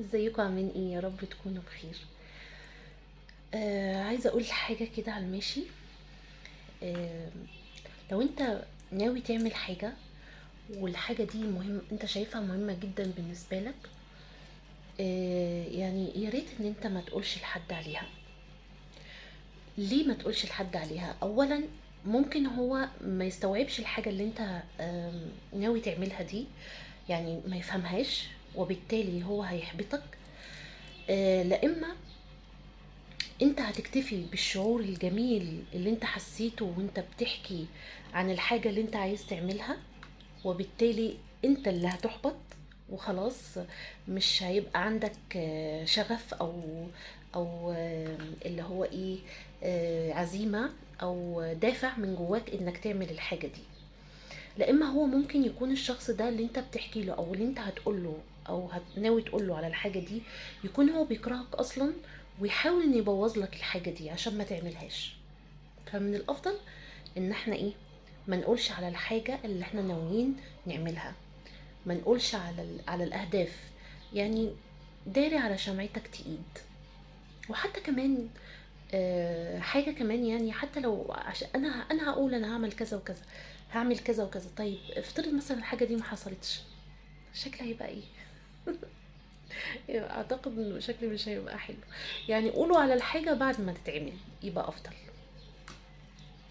ازيكم عاملين ايه؟ يا رب تكونوا بخير. عايزه اقول حاجه كده على الماشي. آه لو انت ناوي تعمل حاجه والحاجه دي انت شايفها مهمه جدا بالنسبه لك، يعني يا ريت ان انت ما تقولش لحد عليها. ليه ما تقولش لحد عليها؟ اولا ممكن هو ما يستوعبش الحاجه اللي انت ناوي تعملها دي، يعني ما يفهمهاش، وبالتالي هو هيحبطك. لا اما انت هتكتفي بالشعور الجميل اللي انت حسيته وانت بتحكي عن الحاجة اللي انت عايز تعملها، وبالتالي انت اللي هتحبط وخلاص. مش هيبقى عندك شغف او اللي هو ايه، عزيمة او دافع من جواك انك تعمل الحاجة دي. لا اما هو ممكن يكون الشخص ده اللي انت بتحكي له او اللي انت هتقول له او ناوي تقول له على الحاجه دي، يكون هو بيكرهك اصلا، ويحاول ان يبوظ لك الحاجه دي عشان ما تعملهاش. فمن الافضل ان احنا ايه، ما نقولش على الحاجه اللي احنا ناويين نعملها، ما نقولش على الاهداف. يعني داري على شمعتك تقيد. وحتى كمان حاجة كمان، يعني حتى لو عشان انا هقول انا هعمل كذا وكذا، هعمل كذا وكذا. طيب افترض مثلا الحاجة دي ما حصلتش، شكلها هيبقى ايه؟ اعتقد ان شكلي مش هيبقى حلو. يعني قولوا على الحاجة بعد ما تتعمل يبقى افضل.